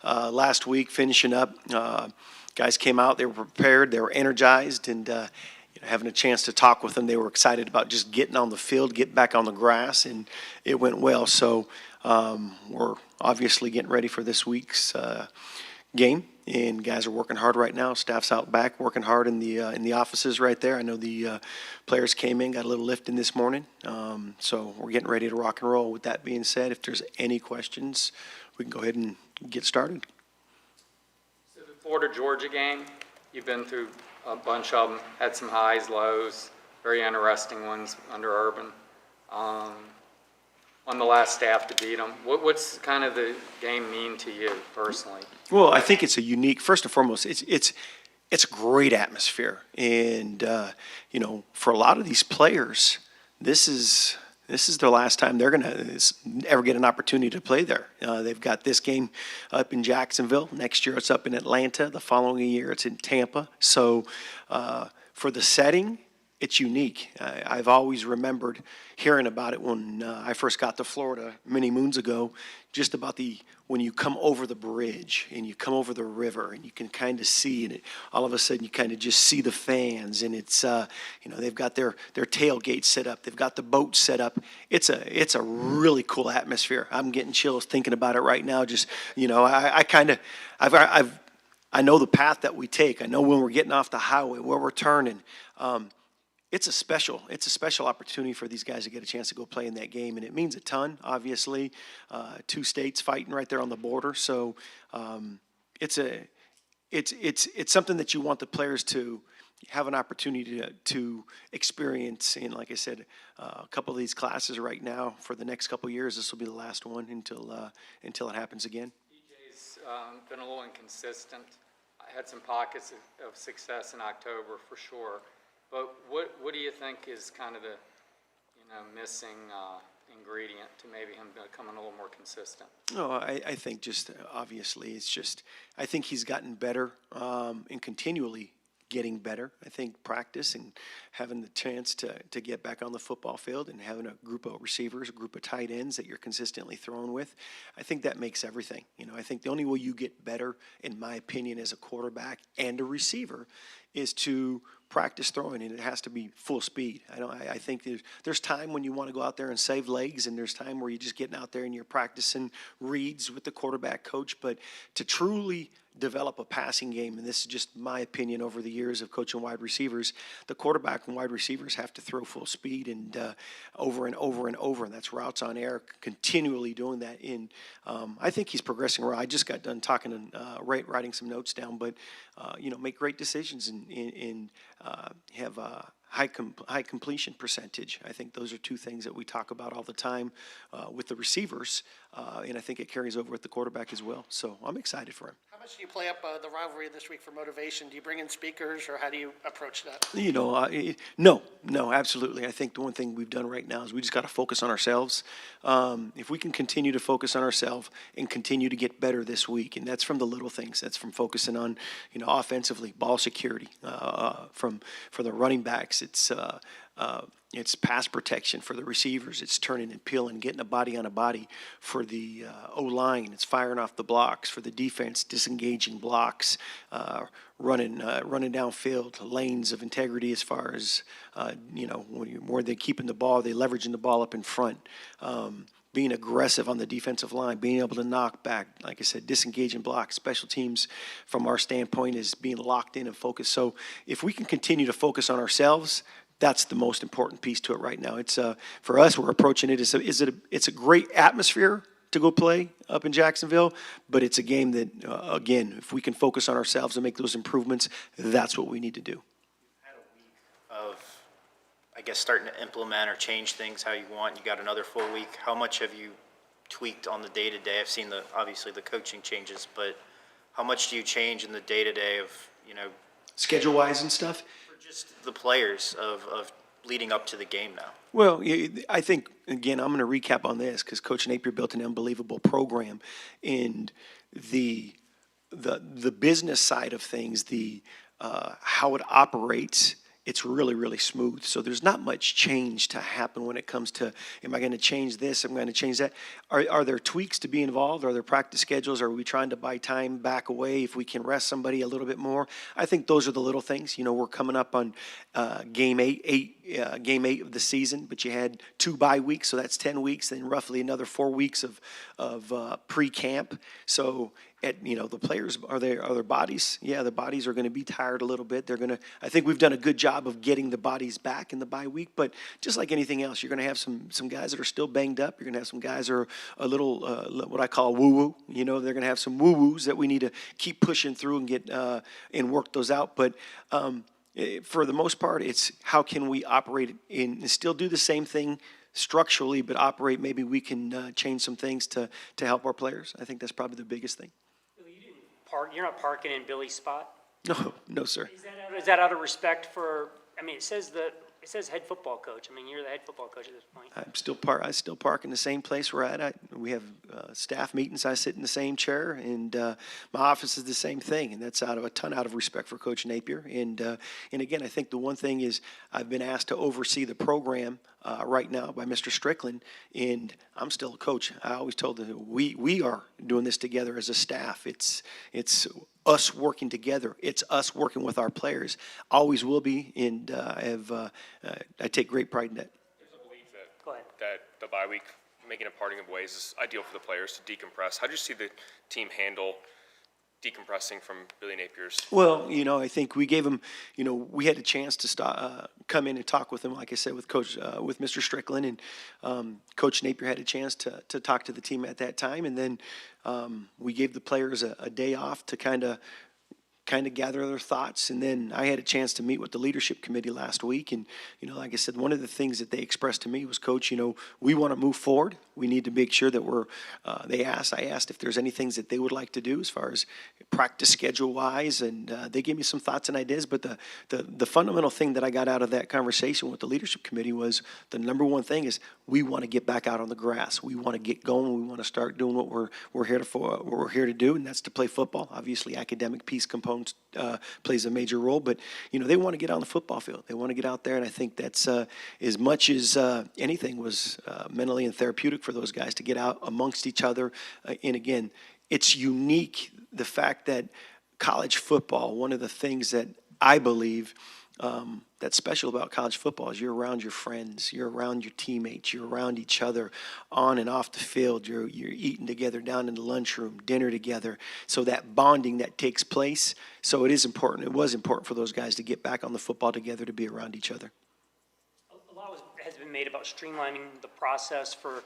last week, finishing up. Guys came out, they were prepared, they were energized, and having a chance to talk with them, they were excited about just getting on the field, getting back on the grass, and it went well. So we're obviously getting ready for this week's game, and guys are working hard right now. Staff's out back working hard in the offices right there. I know the players came in, got a little lift in this morning, so we're getting ready to rock and roll. With that being said, if there's any questions, we can go ahead and get started. So the Florida-Georgia game, you've been through a bunch of them, had some highs, lows, very interesting ones under Urban. On the last staff to beat them, what's kind of the game mean to you personally? Well, I think it's a unique. First and foremost, it's a great atmosphere, and for a lot of these players, this is the last time they're gonna ever get an opportunity to play there. They've got this game up in Jacksonville. Next year, it's up in Atlanta. The following year, it's in Tampa. So, for the setting, it's unique. I've always remembered hearing about it when I first got to Florida many moons ago, just about when you come over the bridge and you come over the river and you can kind of see, and all of a sudden you kind of just see the fans, and it's they've got their tailgate set up, they've got the boat set up. It's a really cool atmosphere. I'm getting chills thinking about it right now. Just I know the path that we take. I know when we're getting off the highway, where we're turning. It's a special opportunity for these guys to get a chance to go play in that game, and it means a ton. Obviously, two states fighting right there on the border, so it's something that you want the players to have an opportunity to experience. And like I said, a couple of these classes right now for the next couple of years, this will be the last one until it happens again. DJ's been a little inconsistent. I had some pockets of success in October for sure. But what do you think is kind of the missing ingredient to maybe him becoming a little more consistent? No, I think just obviously it's just I think he's gotten better and continually getting better. I think practice and having the chance to get back on the football field and having a group of receivers, a group of tight ends that you're consistently throwing with, I think that makes everything. I think the only way you get better, in my opinion, as a quarterback and a receiver is to practice throwing, and it has to be full speed. I think there's time when you want to go out there and save legs, and there's time where you're just getting out there and you're practicing reads with the quarterback coach. But to truly develop a passing game, and this is just my opinion over the years of coaching wide receivers, the quarterback and wide receivers have to throw full speed and over and over and over, and that's routes on air, continually doing that. And I think he's progressing well. I just got done talking and writing some notes down, but make great decisions and have high completion percentage. I think those are two things that we talk about all the time with the receivers, and I think it carries over with the quarterback as well. So I'm excited for him. How much do you play up the rivalry this week for motivation? Do you bring in speakers, or how do you approach that? No, absolutely. I think the one thing we've done right now is we just got to focus on ourselves. If we can continue to focus on ourselves and continue to get better this week, and that's from the little things. That's from focusing on, offensively, ball security, for the running backs. It's pass protection for the receivers. It's turning and peeling, getting a body on a body for the O-line. It's firing off the blocks for the defense, disengaging blocks, running downfield, lanes of integrity as far as, where they're keeping the ball, they're leveraging the ball up in front. Being aggressive on the defensive line, being able to knock back, like I said, disengaging blocks. Special teams, from our standpoint, is being locked in and focused. So if we can continue to focus on ourselves, that's the most important piece to it right now. It's for us, we're approaching it. It's a great atmosphere to go play up in Jacksonville, but it's a game that, again, if we can focus on ourselves and make those improvements, that's what we need to do. You've had a week of, I guess, starting to implement or change things how you want. You got another full week. How much have you tweaked on the day-to-day? I've seen obviously the coaching changes, but how much do you change in the day-to-day of, schedule-wise and stuff? Just the players of leading up to the game now? Well, I think, again, I'm going to recap on this because Coach Napier built an unbelievable program, and the business side of things, how it operates it's really, really smooth. So there's not much change to happen when it comes to, am I going to change this? Am I going to change that? Are there tweaks to be involved? Are there practice schedules? Are we trying to buy time back away if we can rest somebody a little bit more? I think those are the little things. You know, we're coming up on game eight of the season, but you had 2 bye weeks, so that's 10 weeks, and roughly another 4 weeks of pre-camp. So the players, are their bodies? Yeah, the bodies are going to be tired a little bit. I think we've done a good job of getting the bodies back in the bye week, but just like anything else, you're going to have some guys that are still banged up. You're going to have some guys that are a little, what I call woo-woo. You know, they're going to have some woo-woos that we need to keep pushing through and get and work those out. But for the most part, it's how can we operate and still do the same thing structurally, but operate, maybe we can change some things to help our players. I think that's probably the biggest thing. You're not parking in Billy's spot? No, sir. Is that out of respect for, I mean, it says head football coach. I mean, you're the head football coach at this point. I still park in the same place we're at. We have staff meetings. I sit in the same chair, and my office is the same thing. And that's out of respect for Coach Napier. And again, I think the one thing is I've been asked to oversee the program right now by Mr. Strickland, and I'm still a coach. I always told them we are doing this together as a staff. It's us working together. It's us working with our players. Always will be, and I take great pride in that. There's a belief Go ahead. that the bye week, making a parting of ways, is ideal for the players to decompress. How do you see the team handle decompressing from Billy Napier's? Well, I think we gave him, we had a chance to come in and talk with him, like I said, with with Mr. Strickland, and Coach Napier had a chance to talk to the team at that time, and then we gave the players a day off to kind of gather their thoughts. And then I had a chance to meet with the leadership committee last week. And, like I said, one of the things that they expressed to me was, Coach, we want to move forward. We need to make sure that I asked if there's any things that they would like to do as far as practice schedule wise. And they gave me some thoughts and ideas. But the fundamental thing that I got out of that conversation with the leadership committee was the number one thing is we want to get back out on the grass. We want to get going. We want to start doing what we're here to do. And that's to play football. Obviously, academic piece component plays a major role, but they want to get on the football field. They want to get out there, and I think that's as much as anything was mentally and therapeutic for those guys to get out amongst each other. And again, it's unique, the fact that college football, one of the things that I believe that's special about college football is you're around your friends, you're around your teammates, you're around each other on and off the field. You're eating together down in the lunchroom, dinner together. So that bonding that takes place. So it is important. It was important for those guys to get back on the football together, to be around each other. A lot has been made about streamlining the process for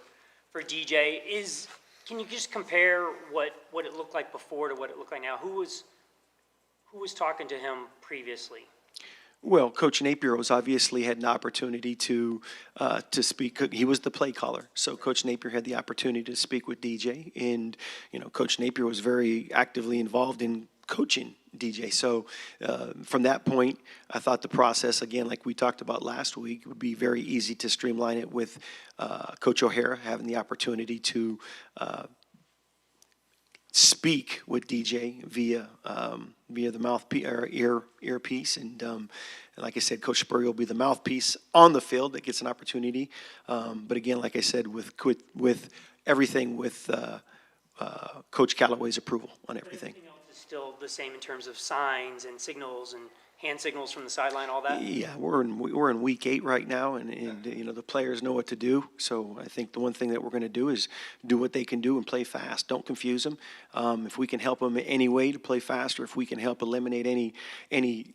DJ. Can you just compare what it looked like before to what it looked like now? Who was talking to him previously? Well, Coach Napier was obviously had an opportunity to speak. He was the play caller, so Coach Napier had the opportunity to speak with DJ, and Coach Napier was very actively involved in coaching DJ. So from that point, I thought the process, again, like we talked about last week, would be very easy to streamline it with Coach O'Hara having the opportunity to speak with DJ via the mouthpiece or earpiece, and like I said, Coach Spurrier will be the mouthpiece on the field that gets an opportunity. But again, like I said, with everything with Coach Callaway's approval on everything. Everything else is still the same in terms of signs and signals and hand signals from the sideline, all that? Yeah, we're in week 8 right now, and the players know what to do. So I think the one thing that we're going to do is do what they can do and play fast. Don't confuse them. If we can help them in any way to play faster, if we can help eliminate any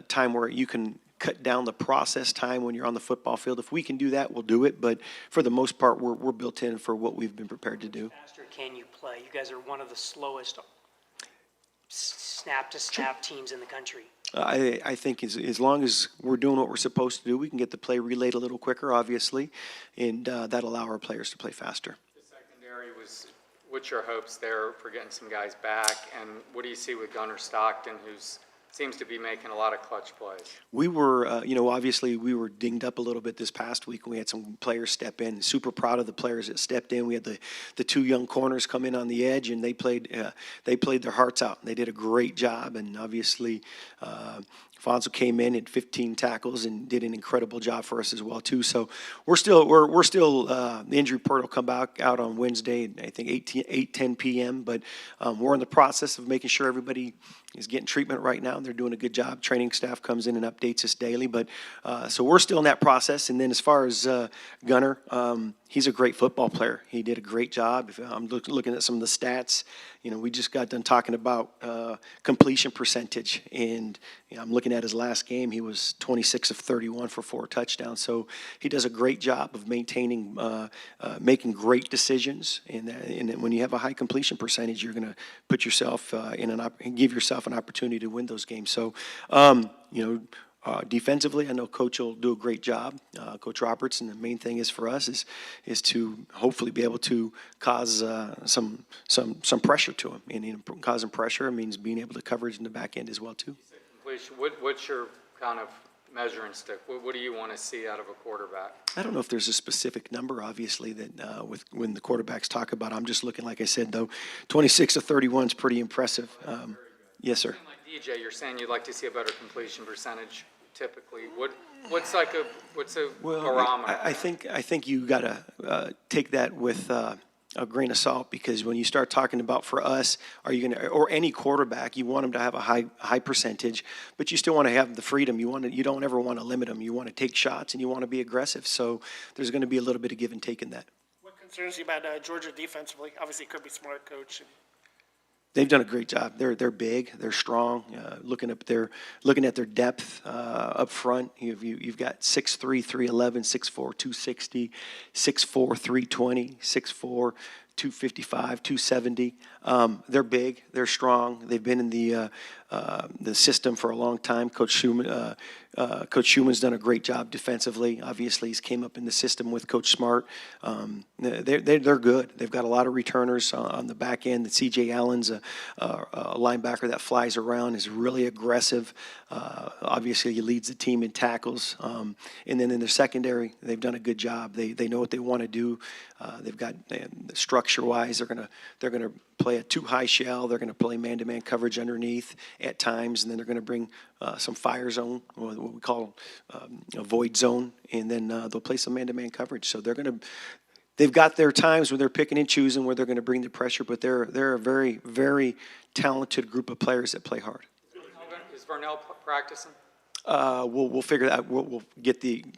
time where you can cut down the process time when you're on the football field, if we can do that, we'll do it. But for the most part, we're built in for what we've been prepared to do. Faster can you play? You guys are one of the slowest snap-to-snap teams in the country. I think as long as we're doing what we're supposed to do, we can get the play relayed a little quicker, obviously, and that'll allow our players to play faster. The secondary what's your hopes there for getting some guys back? And what do you see with Gunnar Stockton, who's seems to be making a lot of clutch plays? We were, obviously we were dinged up a little bit this past week. We had some players step in. Super proud of the players that stepped in. We had the 2 young corners come in on the edge, and they played their hearts out. They did a great job, and obviously Fonzo came in at 15 tackles and did an incredible job for us as well too. So we're still the injury report will come out on Wednesday, I think 10 p.m. But we're in the process of making sure everybody is getting treatment right now. They're doing a good job. Training staff comes in and updates us daily. But so we're still in that process. And then as far as Gunner, he's a great football player. He did a great job. If I'm looking at some of the stats, we just got done talking about completion percentage. And I'm looking at his last game. He was 26 of 31 for 4 touchdowns. So he does a great job of maintaining, making great decisions. And when you have a high completion percentage, you're going to put yourself give yourself an opportunity to win those games. So, defensively, I know Coach will do a great job, Coach Roberts, and the main thing is for us is to hopefully be able to cause some pressure to him. And causing pressure means being able to coverage in the back end as well too. What's your kind of measuring stick? What do you want to see out of a quarterback? I don't know if there's a specific number, obviously, that when the quarterbacks talk about it. I'm just looking, like I said, though, 26 of 31 is pretty impressive. Yes, sir. Like DJ, you're saying you'd like to see a better completion percentage typically. What's a barometer? I think you got to take that with a grain of salt, because when you start talking about, for us, are you going to, or any quarterback, you want them to have a high percentage, but you still want to have the freedom. You don't ever want to limit them. You want to take shots and you want to be aggressive. So there's going to be a little bit of give and take in that. What concerns you about Georgia defensively? Obviously, Kirby Smart, coach. They've done a great job. They're big. They're strong. Looking at their depth up front, you've got 6'3", 311, 6'4", 260, 6'4", 320, 6'4", 255, 270. They're big. They're strong. They've been in the system for a long time. Coach Schumann's done a great job defensively. Obviously, he's came up in the system with Coach Smart. They're good. They've got a lot of returners on the back end. The C.J. Allen's a linebacker that flies around, is really aggressive. Obviously, he leads the team in tackles. And then in their secondary, they've done a good job. They know what they want to do. They've got structure-wise, they're gonna play a 2-high shell. They're going to play man-to-man coverage underneath at times, and then they're going to bring some fire zone, or what we call a void zone, and then they'll play some man-to-man coverage. So they've got their times where they're picking and choosing where they're going to bring the pressure, but they're a very, very talented group of players that play hard. Is Vernell practicing? We'll figure that out. We'll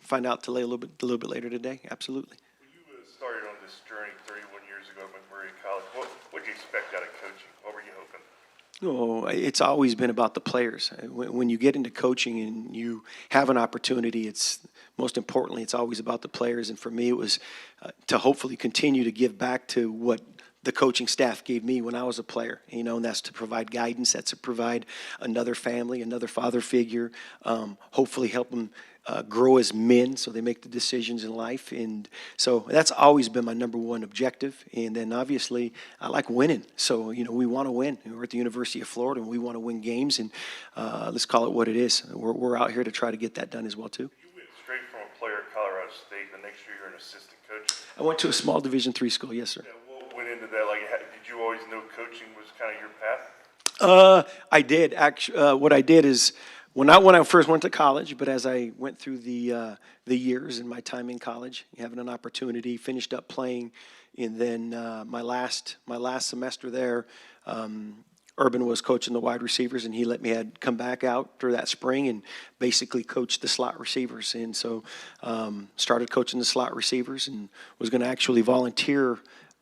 find out a little bit later today. Absolutely. When you started on this journey 31 years ago at McMurray College, what did you expect out of coaching? What were you hoping? Oh, it's always been about the players. When you get into coaching and you have an opportunity, it's most importantly, it's always about the players. And for me, it was to hopefully continue to give back to what the coaching staff gave me when I was a player, and that's to provide guidance, that's to provide another family, another father figure, hopefully help them grow as men so they make the decisions in life. And so that's always been my number one objective. And then obviously I like winning. So, we want to win. We're at the University of Florida and we want to win games, and let's call it what it is. We're out here to try to get that done as well too. You went straight from a player at Colorado State, the next year you're an assistant coach. I went to a small Division III school, yes, sir. Yeah, what went into that? Like, did you always know coaching was kind of your path? I did. Actually, what I did is when I first went to college, but as I went through the years in my time in college, having an opportunity, finished up playing, and then my last semester there, Urban was coaching the wide receivers, and he let me come back out through that spring and basically coach the slot receivers. And so started coaching the slot receivers and was going to actually volunteer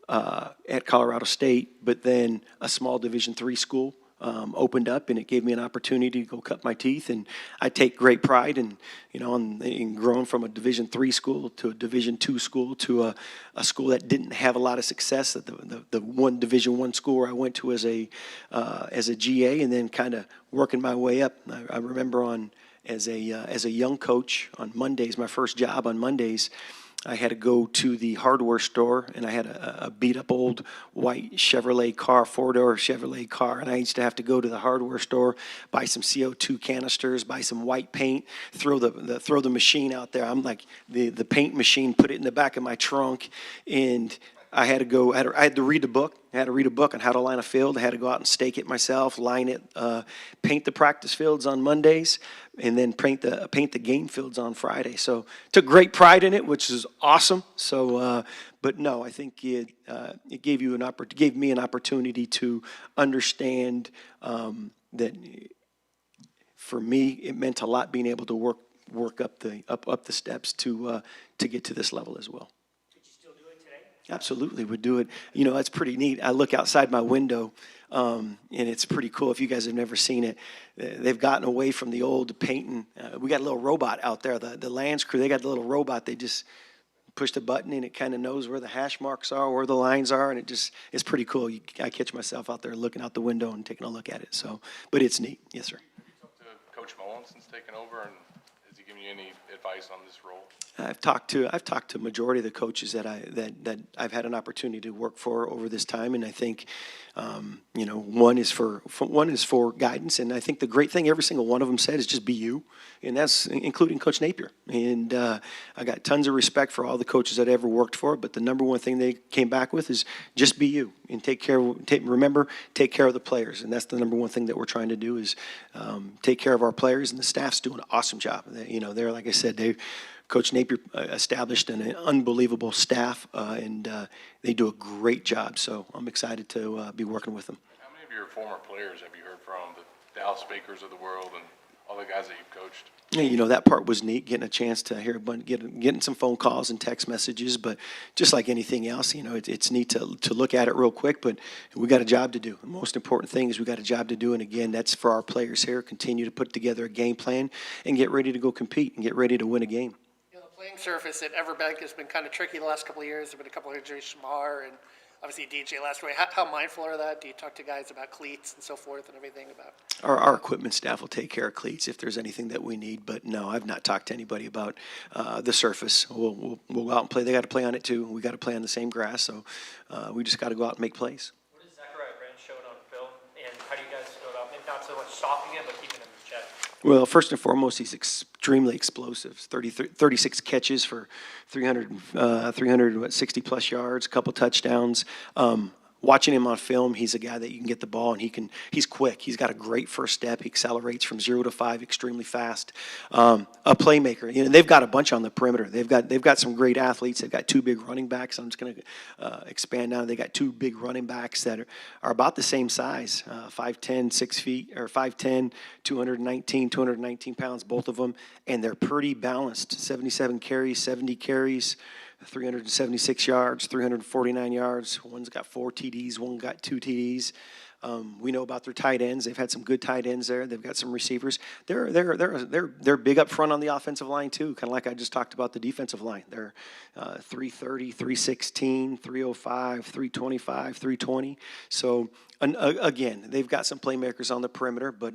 at Colorado State, but then a small Division III school opened up, and it gave me an opportunity to go cut my teeth. And I take great pride in growing from a Division III school to a Division II school to a school that didn't have a lot of success. At the one Division I school where I went to as a GA, and then kind of working my way up. I remember as a young coach on Mondays, my first job on Mondays, I had to go to the hardware store, and I had a beat-up old white Chevrolet car, 4-door Chevrolet car, and I used to have to go to the hardware store, buy some CO2 canisters, buy some white paint, throw the machine out there. I'm like the paint machine, put it in the back of my trunk, and I had to go. I had to read the book. I had to read a book on how to line a field. I had to go out and stake it myself, line it, paint the practice fields on Mondays, and then paint the game fields on Friday. So took great pride in it, which is awesome. So, but no, I think it gave me an opportunity to understand that. For me, it meant a lot being able to work up the steps to get to this level as well. Could you still do it today? Absolutely, would do it. You know, it's pretty neat. I look outside my window, and it's pretty cool. If you guys have never seen it, they've gotten away from the old painting. We got a little robot out there. The Lands crew, they got the little robot. They just push the button, and it kind of knows where the hash marks are, where the lines are, and it's pretty cool. I catch myself out there looking out the window and taking a look at it. So, but it's neat. Yes, sir. To Coach Mullen since taking over, and has he given you any advice on this role? I've talked to majority of the coaches that I've had an opportunity to work for over this time, and I think you know, one is for guidance, and I think the great thing every single one of them said is just be you, and that's including Coach Napier. And I got tons of respect for all the coaches that I ever worked for, but the number one thing they came back with is just be you and take care of the players, and that's the number one thing that we're trying to do is take care of our players, and the staff's doing an awesome job. You know, they're like I said, Coach Napier established an unbelievable staff, and they do a great job. So I'm excited to be working with them. How many of your former players have you heard from, the Dallas Bakers of the world and all the guys that you've coached? Yeah, you know, that part was neat, getting a chance to hear getting some phone calls and text messages. But just like anything else, you know, it's neat to look at it real quick. But we got a job to do. The most important thing is we got a job to do. And again, that's for our players here. Continue to put together a game plan and get ready to go compete and get ready to win a game. You know, the playing surface at Everbank has been kind of tricky the last couple of years. There have been a couple of injuries, Shamar and obviously DJ last week. How mindful are that? Do you talk to guys about cleats and so forth and everything about? Our equipment staff will take care of cleats if there's anything that we need. But no, I've not talked to anybody about the surface. We'll go out and play. They got to play on it too. We got to play on the same grass. So we just got to go out and make plays. What has Zachariah Brand shown on film, and how do you guys go about maybe not so much stopping him, but keeping him in check? Well, first and foremost, he's extremely explosive. 36 catches for 360 plus yards, a couple touchdowns. Watching him on film, he's a guy that you can get the ball, and he's quick. He's got a great first step. He accelerates from 0 to 5 extremely fast. A playmaker. You know, they've got a bunch on the perimeter. They've got some great athletes. They've got two big running backs. I'm just going to expand now. They got two big running backs that are about the same size, 5'10", 6 feet, or 5'10", 219 pounds, both of them, and they're pretty balanced. 77 carries, 70 carries. 376 yards, 349 yards. One's got 4 TDs, one got 2 TDs. We know about their tight ends. They've had some good tight ends there. They've got some receivers. They're big up front on the offensive line too, kind of like I just talked about the defensive line. They're 330, 316, 305, 325, 320. So again, they've got some playmakers on the perimeter, but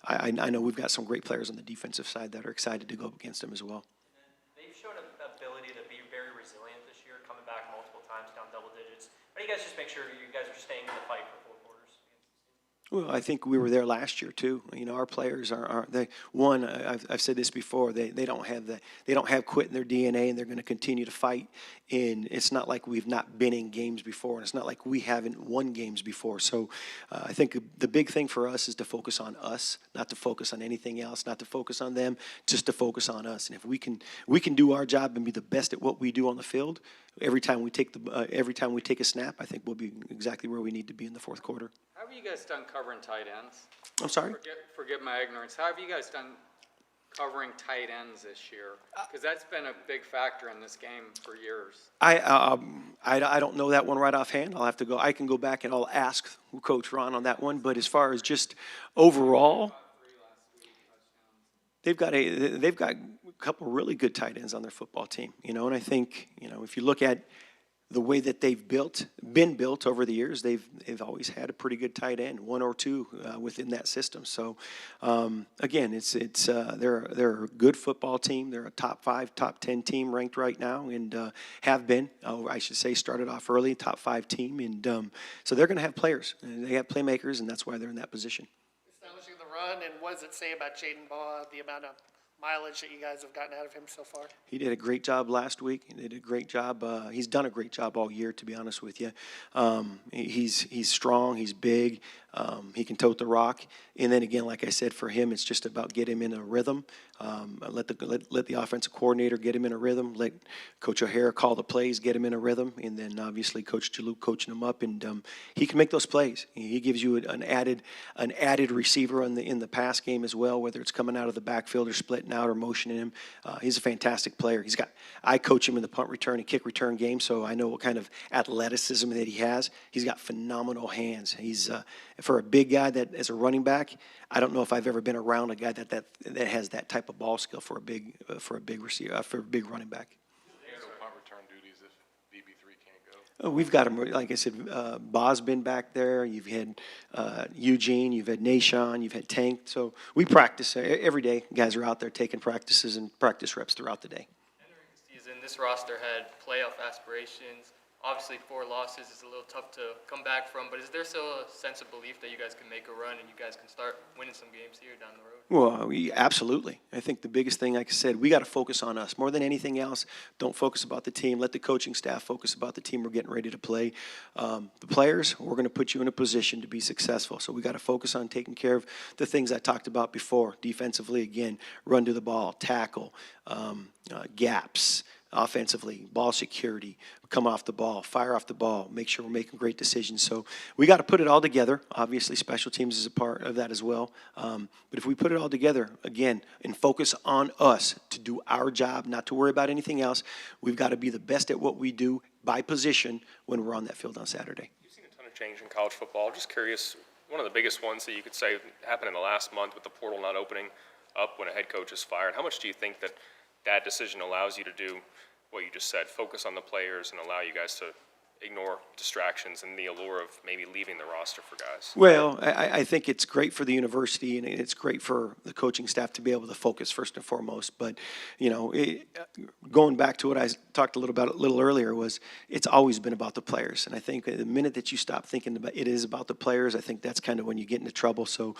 I know we've got some great players on the defensive side that are excited to go up against them as well. They've shown an ability to be very resilient this year, coming back multiple times down double digits. How do you guys just make sure you guys are staying in the fight for 4 quarters? Well, I think we were there last year too. You know, our players I've said this before. They don't have quit in their DNA, and they're going to continue to fight. And it's not like we've not been in games before, and it's not like we haven't won games before. So I think the big thing for us is to focus on us, not to focus on anything else, not to focus on them, just to focus on us. And if we can do our job and be the best at what we do on the field, every time we take a snap, I think we'll be exactly where we need to be in the fourth quarter. How have you guys done covering tight ends? I'm sorry? Forgive my ignorance. How have you guys done covering tight ends this year? Because that's been a big factor in this game for years. I don't know that one right offhand. I'll have to go. I can go back and I'll ask Coach Ron on that one. But as far as just overall, they've got a couple really good tight ends on their football team. You know, and I think, you know, if you look at the way that they've been built over the years, they've always had a pretty good tight end, one or two within that system. So again, they're a good football team. They're a top 5, top 10 team ranked right now, and have been. I should say started off early, top 5 team, and so they're going to have players. And they have playmakers, and that's why they're in that position. Establishing the run, and what does it say about Jaden Baugh, the amount of mileage that you guys have gotten out of him so far? He did a great job last week. He did a great job. He's done a great job all year, to be honest with you. He's strong. He's big. He can tote the rock. And then again, like I said, for him, it's just about get him in a rhythm. Let the offensive coordinator get him in a rhythm. Let Coach O'Hara call the plays, get him in a rhythm, and then obviously Coach Jalou coaching him up, and he can make those plays. He gives you an added receiver in the pass game as well, whether it's coming out of the backfield or splitting out or motioning him. He's a fantastic player. I coach him in the punt return and kick return game, so I know what kind of athleticism that he has. He's got phenomenal hands. He's for a big guy that as a running back, I don't know if I've ever been around a guy that has that type of ball skill for a big receiver, for a big running back. Punt return duties if VB3 can't go. We've got him, like I said, Boz been back there. You've had Eugene, you've had Nashon, you've had Tank. So we practice every day. Guys are out there taking practices and practice reps throughout the day. Season, this roster had playoff aspirations. Obviously, 4 losses is a little tough to come back from, but is there still a sense of belief that you guys can make a run and you guys can start winning some games here down the road? Well, absolutely. I think the biggest thing, like I said, we got to focus on us more than anything else. Don't focus about the team. Let the coaching staff focus about the team we're getting ready to play. The players, we're going to put you in a position to be successful. So we got to focus on taking care of the things I talked about before. Defensively, again, run to the ball, tackle, gaps. Offensively, ball security, come off the ball, fire off the ball, make sure we're making great decisions. So we got to put it all together. Obviously, special teams is a part of that as well. But if we put it all together, again, and focus on us to do our job, not to worry about anything else, we've got to be the best at what we do by position when we're on that field on Saturday. You've seen a ton of change in college football. Just curious, one of the biggest ones that you could say happened in the last month with the portal not opening up when a head coach is fired. How much do you think that decision allows you to do what you just said, focus on the players and allow you guys to ignore distractions and the allure of maybe leaving the roster for guys? Well, I think it's great for the university and it's great for the coaching staff to be able to focus first and foremost. But, going back to what I talked a little earlier was it's always been about the players. And I think the minute that you stop thinking about it is about the players, I think that's kind of when you get into trouble. So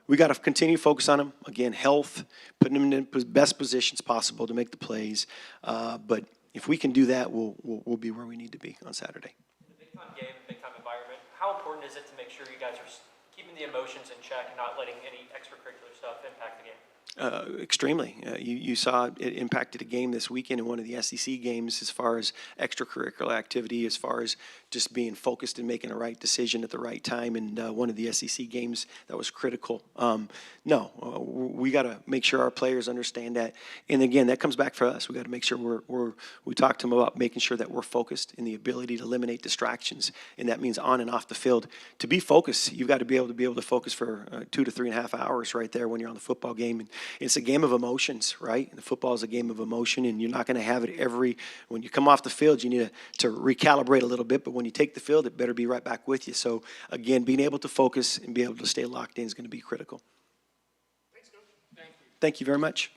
we got to continue to focus on them. Again, health, putting them in the best positions possible to make the plays. But if we can do that, we'll be where we need to be on Saturday. In a big-time game, big-time environment, how important is it to make sure you guys are keeping the emotions in check and not letting any extracurricular stuff impact the game? Extremely. You saw it impacted a game this weekend in one of the SEC games as far as extracurricular activity, as far as just being focused and making the right decision at the right time in one of the SEC games that was critical. We got to make sure our players understand that. And again, that comes back for us. We got to make sure we talk to them about making sure that we're focused in the ability to eliminate distractions. And that means on and off the field. To be focused, you've got to be able to focus for 2 to 3.5 hours right there when you're on the football game. And it's a game of emotions, right? And the football is a game of emotion, and you're not going to have it when you come off the field, you need to recalibrate a little bit, but when you take the field, it better be right back with you. So, again, being able to focus and be able to stay locked in is going to be critical. Thanks, Coach. Thank you very much.